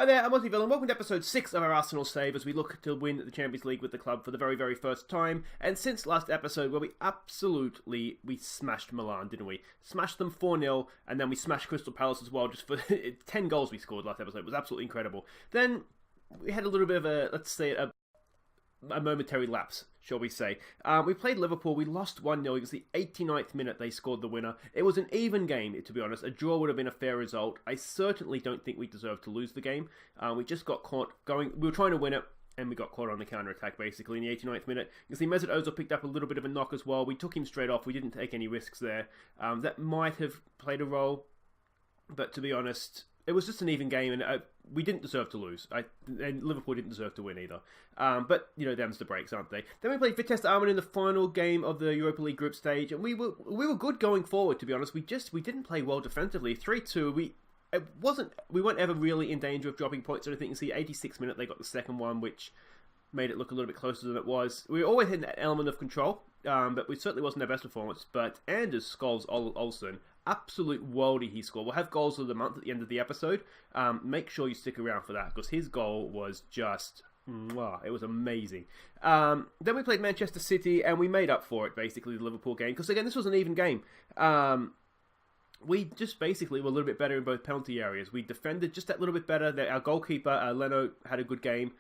Hi there, I'm Aussie Villain. Welcome to episode 6 of our Arsenal save as we look to win the Champions League with the club for the very, very first time. And since last episode where we smashed Milan, didn't we? Smashed them 4-0 and then we smashed Crystal Palace as well just for 10 goals we scored last episode. It was absolutely incredible. Then we had a little bit of a, let's say, a momentary lapse, shall we say. We played Liverpool, we lost 1-0, it was the 89th minute they scored the winner. It was an even game, to be honest. A draw would have been a fair result. I certainly don't think we deserved to lose the game. We just got caught going, we were trying to win it, and we got caught on the counter-attack, basically, in the 89th minute. You can see Mesut Ozil picked up a little bit of a knock as well. We took him straight off, we didn't take any risks there. That might have played a role, but to be honest, it was just an even game, and we didn't deserve to lose. And Liverpool didn't deserve to win either. But, you know, them's the breaks, aren't they? Then we played Vitesse Arnhem in the final game of the Europa League group stage, and we were good going forward, to be honest. We didn't play well defensively. 3-2, we weren't ever really in danger of dropping points or anything. You see, 86th minute, they got the second one, which made it look a little bit closer than it was. We always had an element of control, but we certainly wasn't our best performance. But Anders Scholes Olsen, absolute worldie he scored. We'll have goals of the month at the end of the episode. Make sure you stick around for that, because his goal was just, it was amazing. Then we played Manchester City, and we made up for it, basically, the Liverpool game, because again, this was an even game. We just basically were a little bit better in both penalty areas. We defended just that little bit better. Our goalkeeper, Leno, had a good game.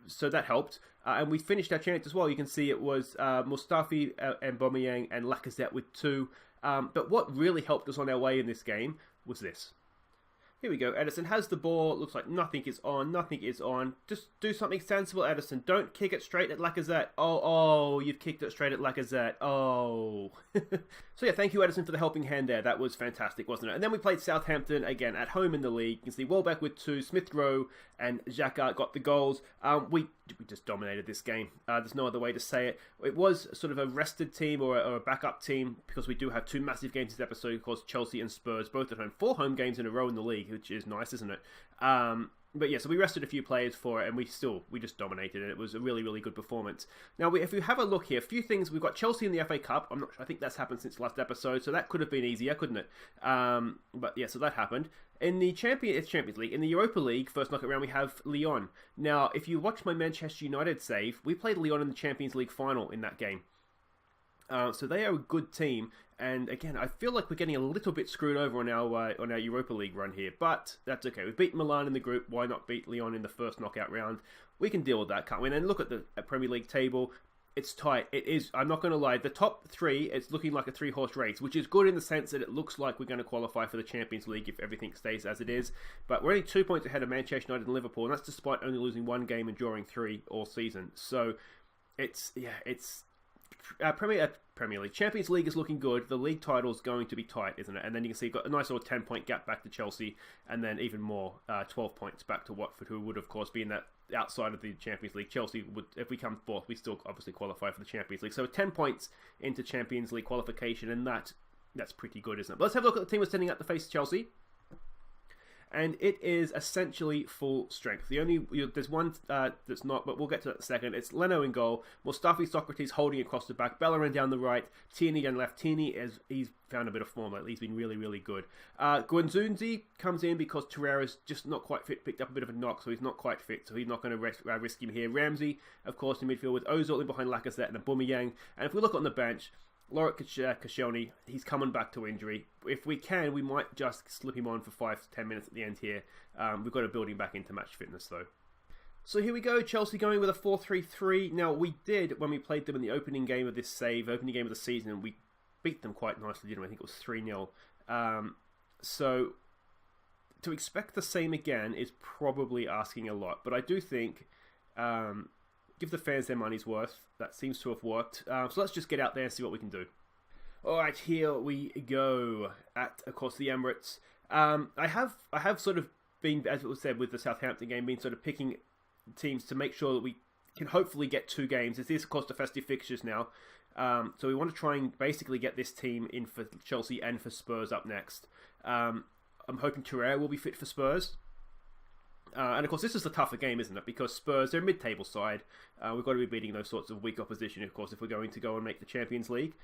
So that helped. And we finished our chance as well. You can see it was Mustafi and Aubameyang and Lacazette with 2. But what really helped us on our way in this game was this. Here we go. Edison has the ball. Looks like nothing is on. Nothing is on. Just do something sensible, Edison. Don't kick it straight at Lacazette. Oh, you've kicked it straight at Lacazette. Oh. So yeah, thank you, Edison, for the helping hand there. That was fantastic, wasn't it? And then we played Southampton, again, at home in the league. You can see Welbeck with 2, Smith-Rowe and Xhaka got the goals. We just dominated this game. There's no other way to say it. It was sort of a rested team or a backup team, because we do have 2 massive games this episode, of course, Chelsea and Spurs, both at home. 4 home games in a row in the league, which is nice, isn't it? But yeah, so we rested a few players for it, and we just dominated it. It was a really, really good performance. Now, if we have a look here, a few things. We've got Chelsea in the FA Cup. I'm not sure. I think that's happened since last episode, so that could have been easier, couldn't it? But yeah, so that happened. In the Champions League, in the Europa League, first knockout round, we have Lyon. Now, if you watch my Manchester United save, we played Lyon in the Champions League final in that game. So they are a good team, and again, I feel like we're getting a little bit screwed over on our Europa League run here, but that's okay. We've beaten Milan in the group, why not beat Lyon in the first knockout round? We can deal with that, can't we? And then look at the Premier League table. It's tight. It is, I'm not going to lie, the top 3, it's looking like a 3-horse race, which is good in the sense that it looks like we're going to qualify for the Champions League if everything stays as it is. But we're only 2 points ahead of Manchester United and Liverpool, and that's despite only losing 1 game and drawing 3 all season. So it's Premier League. Champions League is looking good. The league title is going to be tight, isn't it? And then you can see you've got a nice little 10-point gap back to Chelsea, and then even more, 12 points back to Watford, who would, of course, be in that outside of the Champions League. Chelsea would, if we come fourth, we still obviously qualify for the Champions League. So 10 points into Champions League qualification, and that's pretty good, isn't it? But let's have a look at the team we're sending out to face Chelsea. And it is essentially full strength. There's one that's not, but we'll get to that in a second. It's Leno in goal, Mustafi Socrates holding across the back, Bellerin down the right, Tierney down left. Tierney, he's found a bit of form lately. He's been really, really good. Guendouzi comes in because Torreira's just not quite fit, picked up a bit of a knock, so he's not quite fit, so he's not going to risk him here. Ramsey, of course, in midfield with Ozil in behind Lacazette and Aubameyang. And if we look on the bench, Lorik Koscielny, he's coming back to injury. If we can, we might just slip him on for 5 to 10 minutes at the end here. We've got to build him back into match fitness, though. So here we go, Chelsea going with a 4-3-3. Now, we did, when we played them in the opening game of this save, opening game of the season, we beat them quite nicely, didn't we? I think it was 3-0. So, to expect the same again is probably asking a lot. But I do think, give the fans their money's worth. That seems to have worked. So let's just get out there and see what we can do. Alright, here we go at, of course, the Emirates. I have sort of been, as it was said with the Southampton game, been sort of picking teams to make sure that we can hopefully get 2 games. This is, of course, the festive fixtures now. So we want to try and basically get this team in for Chelsea and for Spurs up next. I'm hoping Torreira will be fit for Spurs. And of course, this is a tougher game, isn't it? Because Spurs, they're a mid-table side. We've got to be beating those sorts of weak opposition, of course, if we're going to go and make the Champions League.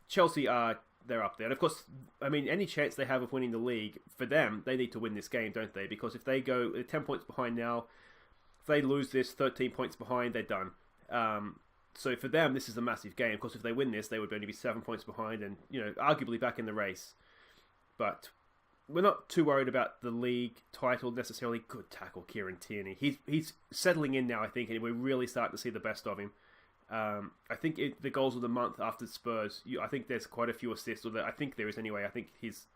Chelsea are they're up there. And of course, I mean, any chance they have of winning the league, for them, they need to win this game, don't they? Because if they go 10 points behind now, if they lose this 13 points behind, they're done. So for them, this is a massive game. Of course, if they win this, they would only be 7 points behind and, arguably back in the race. But we're not too worried about the league title necessarily. Good tackle, Kieran Tierney. He's settling in now, I think, and we're really starting to see the best of him. I think the goals of the month after Spurs, I think there's quite a few assists, or I think there is anyway. I think his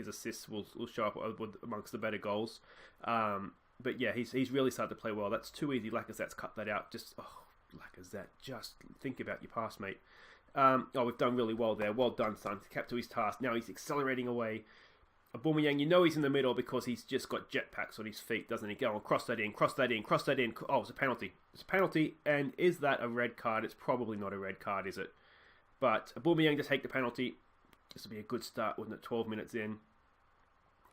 assists will show up amongst the better goals. But yeah, he's really started to play well. That's too easy. Lacazette's cut that out. Lacazette, just think about your pass, mate. We've done really well there. Well done, son. Kept to his task. Now he's accelerating away. Aubameyang, he's in the middle because he's just got jetpacks on his feet, doesn't he? Go on, cross that in. Oh, it's a penalty. It's a penalty, and is that a red card? It's probably not a red card, is it? But Aubameyang to take the penalty. This will be a good start, wouldn't it? 12 minutes in.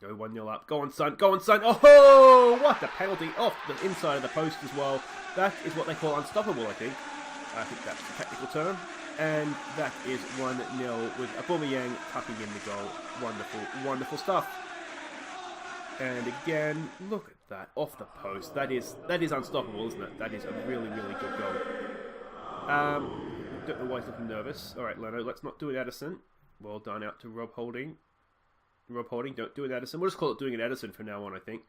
Go 1-0 up. Go on, son. Oh, what a penalty off the inside of the post as well. That is what they call unstoppable, I think. I think that's the technical term. And that is 1-0 with Aubameyang tucking in the goal. Wonderful, wonderful stuff. And again, look at that, off the post. That is unstoppable, isn't it? That is a really, really good goal. Don't know why he's looking nervous. All right, Leno, let's not do it, Addison. Well done out to Rob Holding. Don't do it, Addison. We'll just call it doing it, Addison, from now on, I think.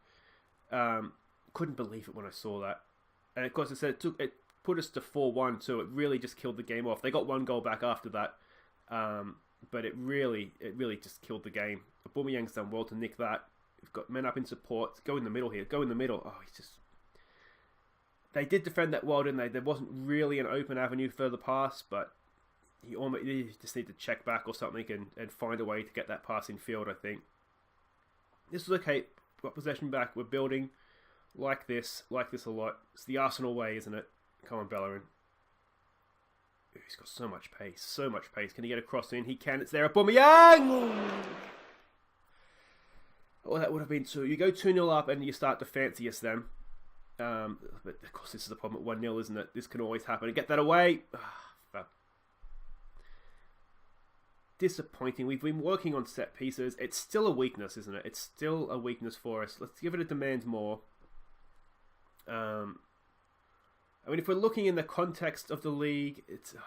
Couldn't believe it when I saw that. And of course, I said it put us to 4-1 too. It really just killed the game off. They got one goal back after that, but it really just killed the game. Aubameyang's done well to nick that. We've got men up in support. Go in the middle here. Go in the middle. Oh, he's just... They did defend that well, didn't they? There wasn't really an open avenue for the pass, but you just need to check back or something and find a way to get that pass in field, I think. This is okay. Got possession back. We're building like this a lot. It's the Arsenal way, isn't it? Come on, Bellerin. He's got so much pace. Can he get a cross in? He can. It's there. Aubameyang! Oh, that would have been 2. You go 2-0 up and you start to fancy us then. But of course, this is the problem at 1-0, isn't it? This can always happen. And get that away. Disappointing. We've been working on set pieces. It's still a weakness, isn't it? It's still a weakness for us. Let's give it a demand more. I mean, if we're looking in the context of the league,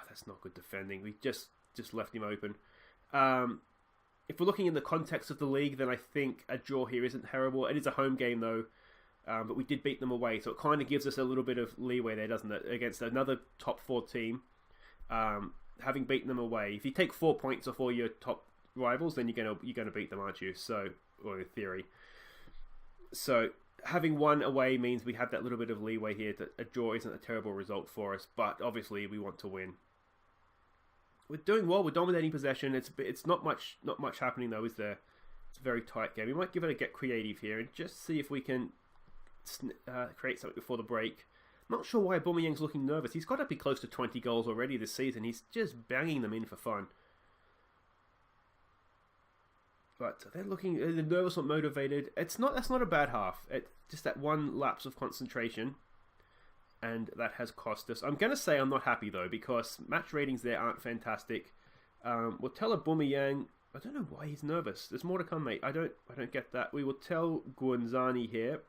that's not good defending. We just left him open. If we're looking in the context of the league, then I think a draw here isn't terrible. It is a home game, though, but we did beat them away, so it kind of gives us a little bit of leeway there, doesn't it, against another top 4 team, having beaten them away. If you take 4 points off all your top rivals, then you're gonna beat them, aren't you? So, or in theory. So, having one away means we have that little bit of leeway here. That a draw isn't a terrible result for us, but obviously we want to win. We're doing well. We're dominating possession. It's not much happening though, is there? It's a very tight game. We might give it a get creative here and just see if we can create something before the break. Not sure why Aubameyang's looking nervous. He's got to be close to 20 goals already this season. He's just banging them in for fun. But they're nervous or motivated. That's not a bad half. It's just that one lapse of concentration, and that has cost us. I'm going to say I'm not happy though, because match ratings there aren't fantastic. We'll tell Aubameyang. I don't know why he's nervous. There's more to come, mate. I don't get that. We will tell Guanzani here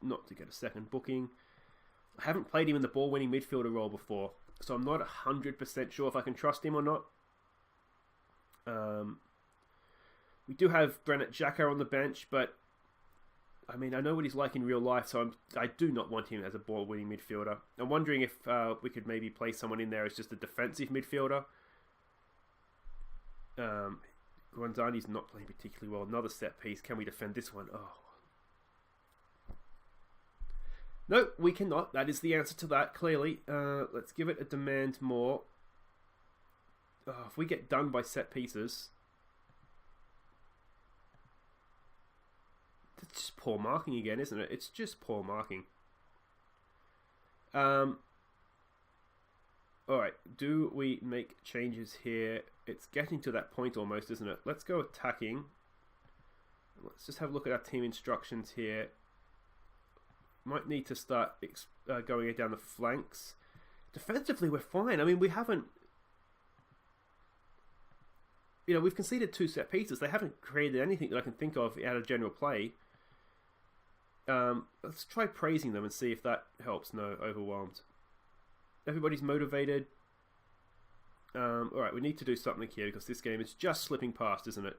not to get a second booking. I haven't played him in the ball-winning midfielder role before, so I'm not 100% sure if I can trust him or not. We do have Granit Xhaka on the bench, but I mean, I know what he's like in real life, so I do not want him as a ball-winning midfielder. I'm wondering if we could maybe play someone in there as just a defensive midfielder. Guanzani's not playing particularly well. Another set piece. Can we defend this one? Oh. No, we cannot. That is the answer to that, clearly. Let's give it a demand more. Oh, if we get done by set pieces... It's just poor marking again, isn't it? It's just poor marking. Alright, do we make changes here? It's getting to that point almost, isn't it? Let's go attacking. Let's just have a look at our team instructions here. Might need to start going down the flanks. Defensively, we're fine. I mean, we haven't... we've conceded 2 set pieces. They haven't created anything that I can think of out of general play. Let's try praising them and see if that helps. No, overwhelmed. Everybody's motivated. Alright, we need to do something here because this game is just slipping past, isn't it?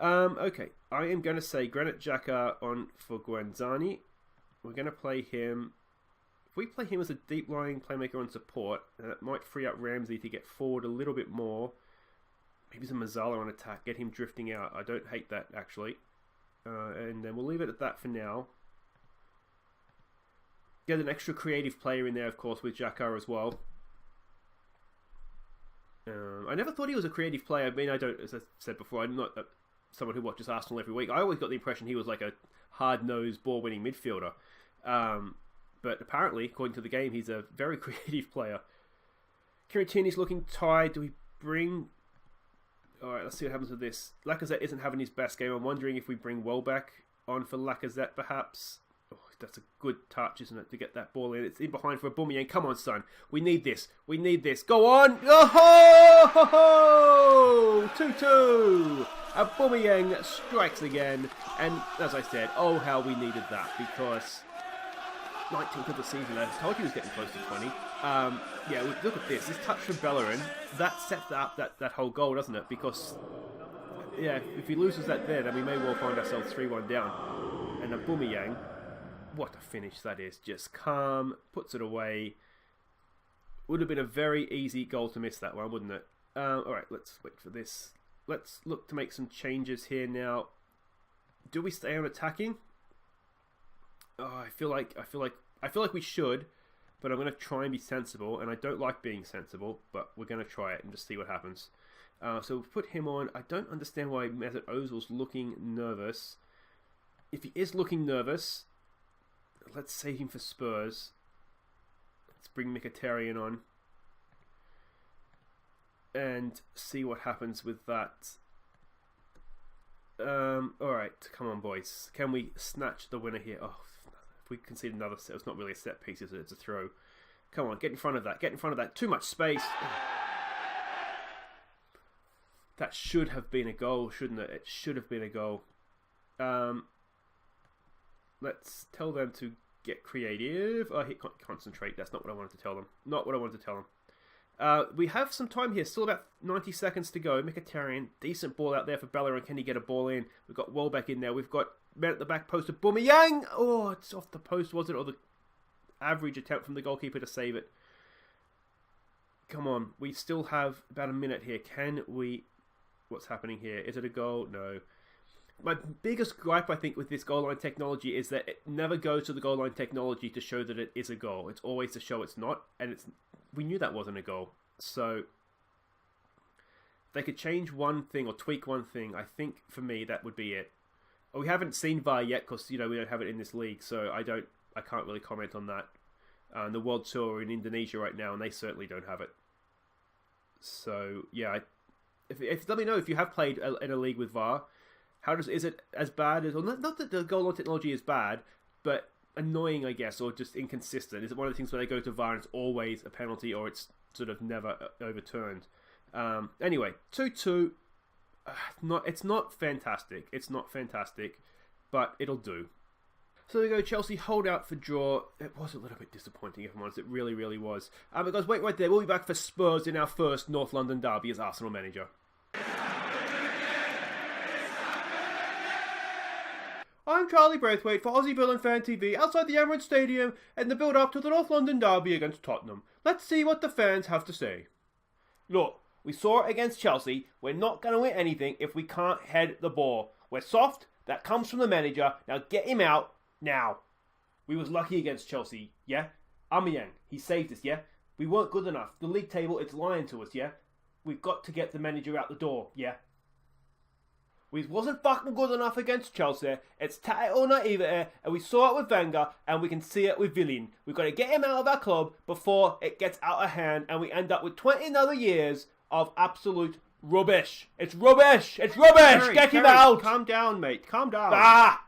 Okay, I am going to say Granit Xhaka on for Guanzani. We're going to play him. If we play him as a deep-lying playmaker on support, that might free up Ramsey to get forward a little bit more. Maybe some Mazzala on attack, get him drifting out. I don't hate that, actually. And then we'll leave it at that for now. Get an extra creative player in there, of course, with Xhaka as well. I never thought he was a creative player. I mean, as I said before, I'm not someone who watches Arsenal every week. I always got the impression he was like a hard-nosed, ball-winning midfielder. But apparently, according to the game, he's a very creative player. Kiritini's looking tired. Do we bring... Alright, let's see what happens with this. Lacazette isn't having his best game. I'm wondering if we bring Welbeck on for Lacazette, perhaps. Oh, that's a good touch, isn't it, to get that ball in. It's in behind for Aubameyang. Come on, son. We need this. We need this. Go on. Oh! 2-2. Aubameyang strikes again. And as I said, oh, how we needed that. Because 19th of the season, I told you he was getting close to 20. Yeah, look at this. This touch from Bellerin, that sets up that whole goal, doesn't it? Because, yeah, if he loses that there, then we may well find ourselves 3-1 down. And Aubameyang... What a finish that is. Just calm, puts it away. Would have been a very easy goal to miss that one, wouldn't it? Alright, let's wait for this. Let's look to make some changes here now. Do we stay on attacking? Oh, I feel like we should, but I'm going to try and be sensible, and I don't like being sensible, but we're going to try it and just see what happens. So we'll put him on. I don't understand why Mesut Ozil's looking nervous. If he is looking nervous... Let's save him for Spurs. Let's bring Mkhitaryan on. And see what happens with that. Alright, come on boys. Can we snatch the winner here? Oh, if we concede another set, it's not really a set piece, is it? It's a throw. Come on, get in front of that. Get in front of that. Too much space. That should have been a goal, shouldn't it? It should have been a goal. Let's tell them to get creative. Oh, hit concentrate. That's not what I wanted to tell them. Not what I wanted to tell them. We have some time here. Still about 90 seconds to go. Mkhitaryan, decent ball out there for Bellerin. Can he get a ball in? We've got Welbeck in there. We've got men at the back post of Aubameyang. Oh, it's off the post, was it? Or the average attempt from the goalkeeper to save it. Come on. We still have about a minute here. Can we... What's happening here? Is it a goal? No. My biggest gripe, I think, with this goal line technology is that it never goes to the goal line technology to show that it is a goal. It's always to show it's not, and we knew that wasn't a goal. So, if they could change one thing or tweak one thing, I think, for me, that would be it. We haven't seen VAR yet because, we don't have it in this league, so I can't really comment on that. The World Tour are in Indonesia right now, and they certainly don't have it. So, yeah, let me know if you have played in a league with VAR. Is it as bad as... Well, not that the goal line technology is bad, but annoying, I guess, or just inconsistent. Is it one of the things where they go to VAR and it's always a penalty, or it's sort of never overturned? Anyway, 2-2. It's not fantastic. It's not fantastic, but it'll do. So there we go, Chelsea hold out for draw. It was a little bit disappointing, if I'm honest. It really, really was. But guys, wait right there. We'll be back for Spurs in our first North London derby as Arsenal manager. I'm Charlie Braithwaite for Aussie Villain Fan TV outside the Emirates Stadium in the build-up to the North London derby against Tottenham. Let's see what the fans have to say. Look, we saw it against Chelsea. We're not going to win anything if we can't head the ball. We're soft. That comes from the manager. Now get him out now. We was lucky against Chelsea, yeah? Aubameyang, he saved us, yeah? We weren't good enough. The league table, it's lying to us, yeah? We've got to get the manager out the door, yeah? We wasn't fucking good enough against Chelsea. It's title naivety, and we saw it with Wenger, and we can see it with Villain. We've got to get him out of our club before it gets out of hand, and we end up with 20 another years of absolute rubbish. It's rubbish! It's rubbish! Get him out! Calm down, mate. Calm down. Ah!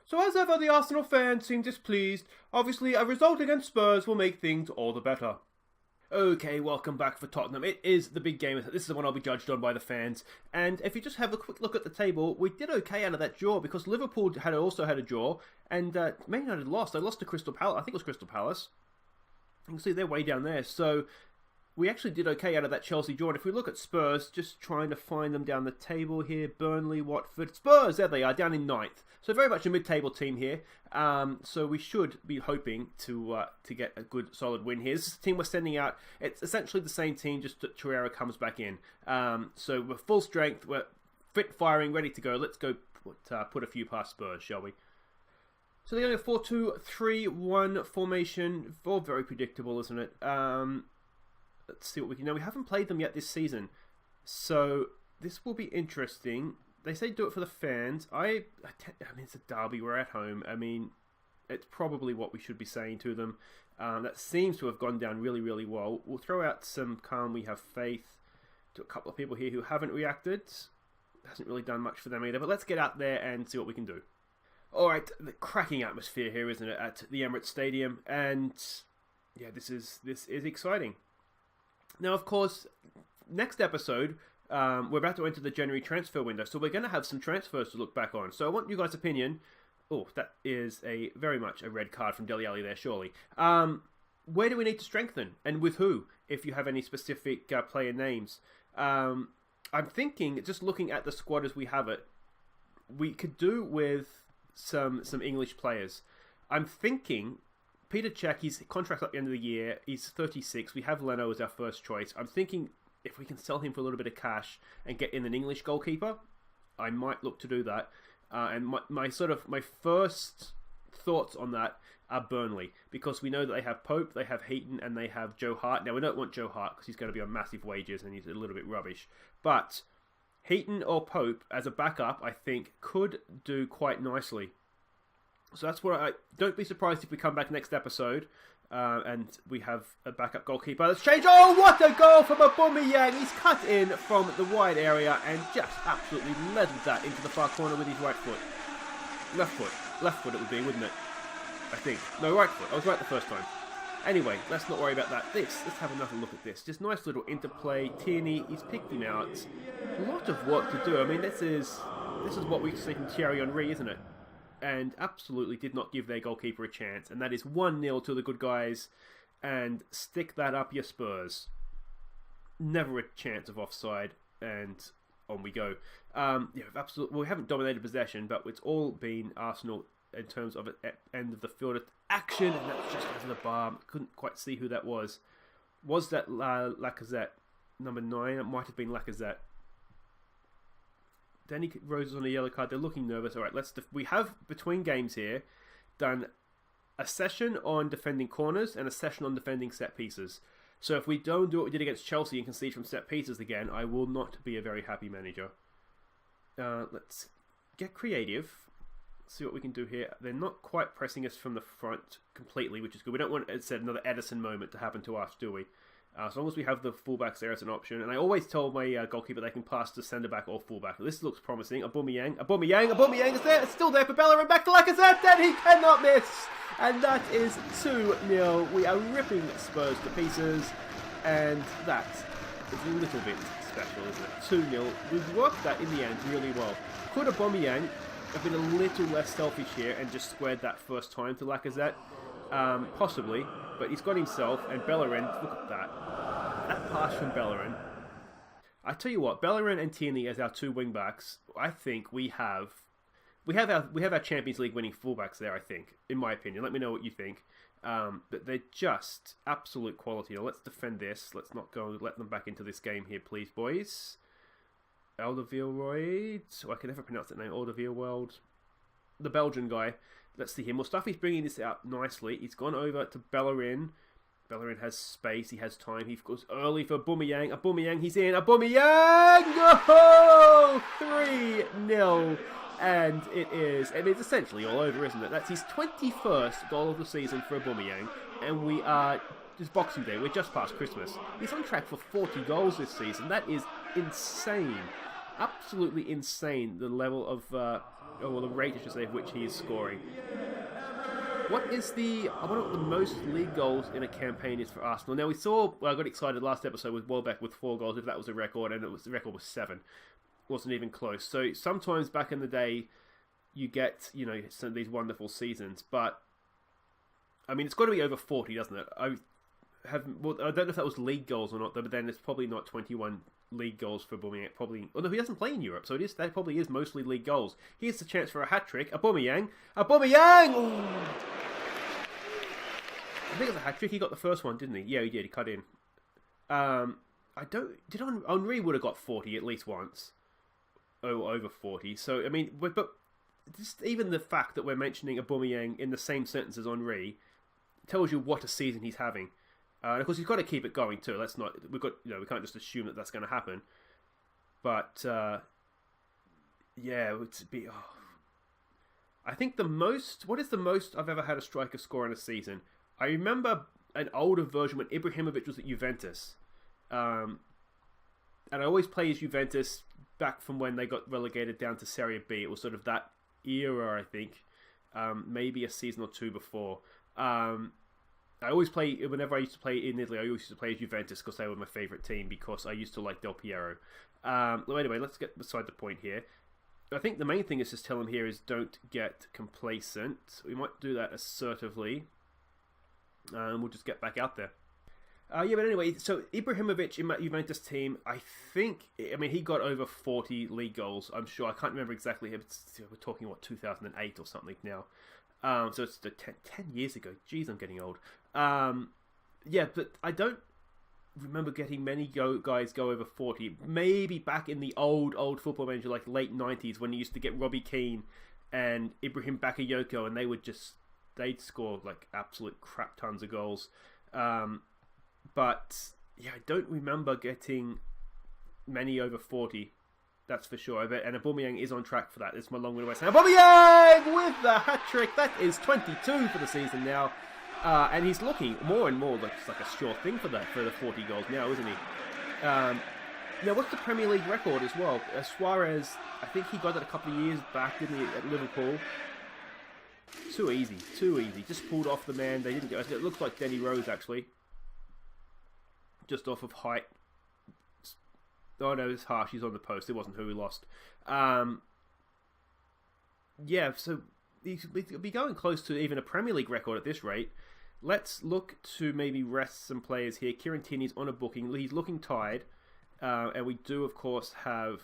So as ever, the Arsenal fans seem displeased. Obviously, a result against Spurs will make things all the better. Okay, welcome back for Tottenham. It is the big game. This is the one I'll be judged on by the fans. And if you just have a quick look at the table, we did okay out of that draw because Liverpool also had a draw, and Man United lost. They lost to Crystal Palace. I think it was Crystal Palace. You can see they're way down there. So we actually did okay out of that Chelsea draw. And if we look at Spurs, just trying to find them down the table here, Burnley, Watford, Spurs, there they are, down in 9th. So very much a mid-table team here. So we should be hoping to get a good, solid win here. This is the team we're sending out. It's essentially the same team, just that Torreira comes back in. So we're full strength, we're fit, firing, ready to go. Let's go put a few past Spurs, shall we? So the only 4-2-3-1 formation, all very predictable, isn't it? Let's see what we can do. We haven't played them yet this season, so this will be interesting. They say do it for the fans. I mean, it's a derby. We're at home. I mean, it's probably what we should be saying to them. That seems to have gone down really, really well. We'll throw out some calm, we have faith to a couple of people here who haven't reacted. Hasn't really done much for them either, but let's get out there and see what we can do. Alright, the cracking atmosphere here, isn't it, at the Emirates Stadium, and yeah, this is exciting. Now, of course, next episode, we're about to enter the January transfer window, so we're going to have some transfers to look back on. So I want you guys' opinion. Oh, that is very much a red card from Dele Alli there, surely. Where do we need to strengthen, and with who, if you have any specific player names? I'm thinking, just looking at the squad as we have it, we could do with some English players. I'm thinking Peter Cech, his contract's up at the end of the year. He's 36. We have Leno as our first choice. I'm thinking if we can sell him for a little bit of cash and get in an English goalkeeper, I might look to do that. And my first thoughts on that are Burnley, because we know that they have Pope, they have Heaton, and they have Joe Hart. Now, we don't want Joe Hart because he's going to be on massive wages and he's a little bit rubbish. But Heaton or Pope as a backup, I think, could do quite nicely. So that's what don't be surprised if we come back next episode and we have a backup goalkeeper. Let's change. Oh, what a goal from Aubameyang! He's cut in from the wide area and just absolutely leveled that into the far corner with his right foot. Left foot it would be, wouldn't it? I think. No, right foot. I was right the first time. Anyway, let's not worry about that. Let's have another look at this. Just nice little interplay. Tierney, he's picked him out. A lot of work to do. I mean, this is what we see from Thierry Henry, isn't it? And absolutely did not give their goalkeeper a chance. And that is 1-0 to the good guys. And stick that up your Spurs. Never a chance of offside. And on we go. Absolutely. Well, we haven't dominated possession, but it's all been Arsenal in terms of end of the field action. And that's just over the bar. Couldn't quite see who that was. Was that Lacazette? Number 9? It might have been Lacazette. Danny Rose is on a yellow card. They're looking nervous. All right, we have, between games here, done a session on defending corners and a session on defending set pieces. So if we don't do what we did against Chelsea and concede from set pieces again, I will not be a very happy manager. Let's get creative. See what we can do here. They're not quite pressing us from the front completely, which is good. We don't want, as I said, another Edison moment to happen to us, do we? As long as we have the fullbacks there as an option. And I always tell my goalkeeper they can pass to centre-back or fullback. This looks promising. Aubameyang is there. It's still there for Bellerin. Back to Lacazette. And he cannot miss. And that is 2-0. We are ripping Spurs to pieces. And that is a little bit special, isn't it? 2-0. We've worked that in the end really well. Could Aubameyang have been a little less selfish here and just squared that first time to Lacazette? Possibly. But he's got himself, and Bellerin, look at that. That pass from Bellerin. I tell you what, Bellerin and Tierney as our two wing backs, I think we have our Champions League winning fullbacks there, I think, in my opinion. Let me know what you think. But they're just absolute quality. Now let's defend this. Let's not go and let them back into this game here, please, boys. Alderweireld. Oh, I can never pronounce that name. Alderweireld. The Belgian guy. Let's see here. Mustafi's bringing this out nicely. He's gone over to Bellerin. Bellerin has space. He has time. He goes early for Aubameyang. Aubameyang, he's in. Aubameyang! Oh! 3-0. And it's essentially all over, isn't it? That's his 21st goal of the season for Aubameyang. And we are, it's Boxing Day. We're just past Christmas. He's on track for 40 goals this season. That is insane. Absolutely insane, the level of, or the rate, I should say, of which he is scoring. What is I wonder what the most league goals in a campaign is for Arsenal. Now, I got excited last episode with Welbeck with 4 goals, if that was a record, and the record was 7. Wasn't even close. So sometimes back in the day, you get, some of these wonderful seasons, but, I mean, it's got to be over 40, doesn't it? I don't know if that was league goals or not, but then it's probably not 21 league goals for Aubameyang. No, he doesn't play in Europe, so that probably is mostly league goals. Here's the chance for a hat-trick. Aubameyang! Ooh. I think it was a hat-trick. He got the first one, didn't he? Yeah, he did. He cut in. Henry would have got 40 at least once. Oh, over 40. So, I mean, but just even the fact that we're mentioning Aubameyang in the same sentence as Henry tells you what a season he's having. And of course, he's got to keep it going too. We can't just assume that that's going to happen. But yeah, I think what is the most I've ever had a striker score in a season? I remember an older version when Ibrahimovic was at Juventus, and I always play as Juventus back from when they got relegated down to Serie B. It was sort of that era, I think, maybe a season or two before. I always play, whenever I used to play in Italy, I always used to play as Juventus because they were my favourite team, because I used to like Del Piero. Well, anyway, let's get beside the point here. I think the main thing is just tell him here is don't get complacent. We might do that assertively. And we'll just get back out there. But anyway, so Ibrahimovic in that Juventus team, he got over 40 league goals, I'm sure. I can't remember exactly. We're talking, 2008 or something now. So it's 10 years ago. Jeez, I'm getting old. But I don't remember getting many guys go over 40. Maybe back in the old Football Manager, like late 90s, when you used to get Robbie Keane and Ibrahim Bakayoko, and they'd score like absolute crap tons of goals. But yeah, I don't remember getting many over 40. That's for sure. And Aubameyang is on track for that. It's my long-winded way of saying Aubameyang with the hat-trick. That is 22 for the season now. And he's looking more and more like a sure thing for the 40 goals now, isn't he? Now, what's the Premier League record as well? Suarez, I think he got that a couple of years back, didn't he, at Liverpool? Too easy. Just pulled off the man. They didn't go. It looks like Danny Rose, actually. Just off of height. Oh no, it's harsh. He's on the post. It wasn't who we lost. So he'll be going close to even a Premier League record at this rate. Let's look to maybe rest some players here. Kieran Tierney's on a booking. He's looking tired. And we do, of course, have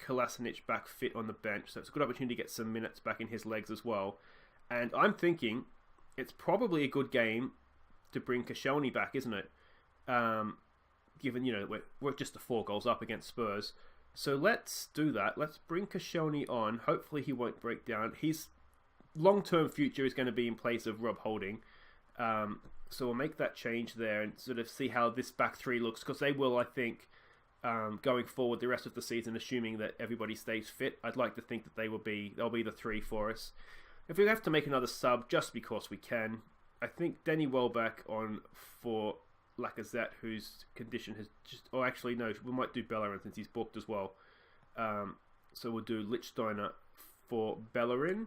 Kolasinac back fit on the bench. So it's a good opportunity to get some minutes back in his legs as well. And I'm thinking it's probably a good game to bring Koscielny back, isn't it? Given, we're just 4 goals up against Spurs. So let's do that. Let's bring Koscielny on. Hopefully he won't break down. His long-term future is going to be in place of Rob Holding. So we'll make that change there and sort of see how this back 3 looks. Because they will, I think, going forward the rest of the season, assuming that everybody stays fit, I'd like to think that they'll be the 3 for us. If we have to make another sub, just because we can, I think Danny Welbeck on for Lacazette, whose condition has just... Oh, actually, no, we might do Bellerin since he's booked as well. So we'll do Lichtsteiner for Bellerin.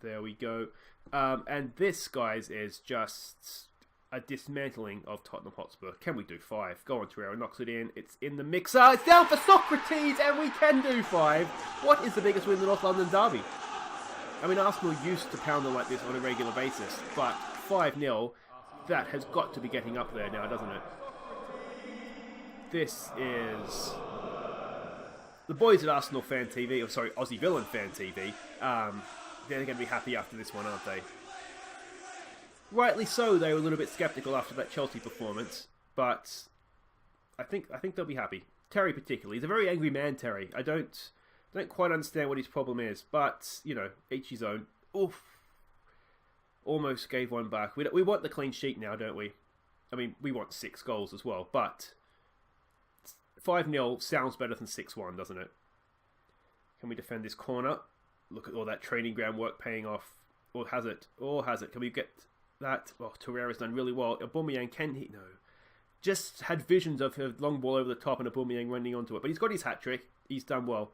There we go. And this, guys, is just a dismantling of Tottenham Hotspur. Can we do 5? Go on, Torreira knocks it in. It's in the mixer. It's down for Socrates, and we can do 5. What is the biggest win in the North London derby? I mean, Arsenal used to pound them like this on a regular basis, but 5-0, that has got to be getting up there now, doesn't it? This is... The boys at Arsenal Fan TV, Aussie Villain Fan TV, they're going to be happy after this one, aren't they? Rightly so, they were a little bit sceptical after that Chelsea performance, but I think they'll be happy. Terry particularly. He's a very angry man, Terry. I don't quite understand what his problem is, but, each his own. Oof. Almost gave one back. We want the clean sheet now, don't we? I mean, we want 6 goals as well, but 5-0 sounds better than 6-1, doesn't it? Can we defend this corner? Look at all that training ground work paying off. Or has it? Can we get that? Oh, Torreira's done really well. Aubameyang, can he? No. Just had visions of a long ball over the top and Aubameyang running onto it. But he's got his hat-trick. He's done well.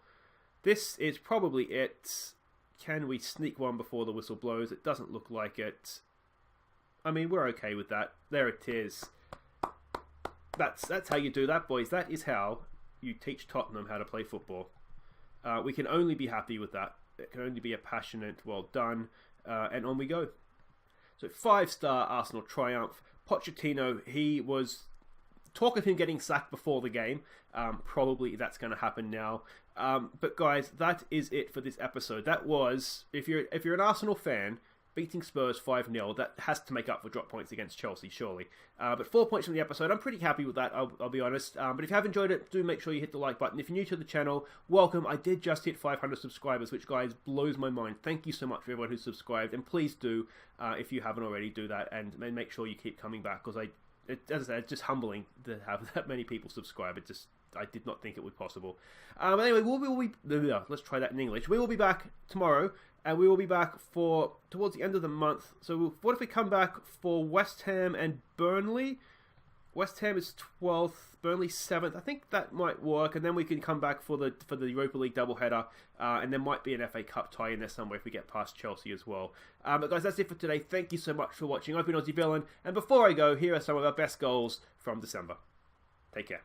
This is probably it. Can we sneak one before the whistle blows? It doesn't look like it. I mean, we're okay with that. There it is. That's how you do that, boys. That is how you teach Tottenham how to play football. We can only be happy with that. It can only be a passionate, well done, and on we go. So 5-star Arsenal triumph. Pochettino, he was talk of him getting sacked before the game. Probably that's going to happen now. But guys, that is it for this episode. That was, if you're an Arsenal fan, beating Spurs 5-0, that has to make up for drop points against Chelsea, surely. But 4 points from the episode, I'm pretty happy with that, I'll be honest. But if you have enjoyed it, do make sure you hit the like button. If you're new to the channel, welcome. I did just hit 500 subscribers, which, guys, blows my mind. Thank you so much for everyone who's subscribed. And please do, if you haven't already, do that. And make sure you keep coming back, because as I said, it's just humbling to have that many people subscribe. I did not think it was possible. But anyway, let's try that in English. We will be back tomorrow. And we will be back towards the end of the month. So what if we come back for West Ham and Burnley? West Ham is 12th, Burnley 7th. I think that might work. And then we can come back for the Europa League doubleheader. And there might be an FA Cup tie in there somewhere if we get past Chelsea as well. But guys, that's it for today. Thank you so much for watching. I've been Aussie Villain. And before I go, here are some of our best goals from December. Take care.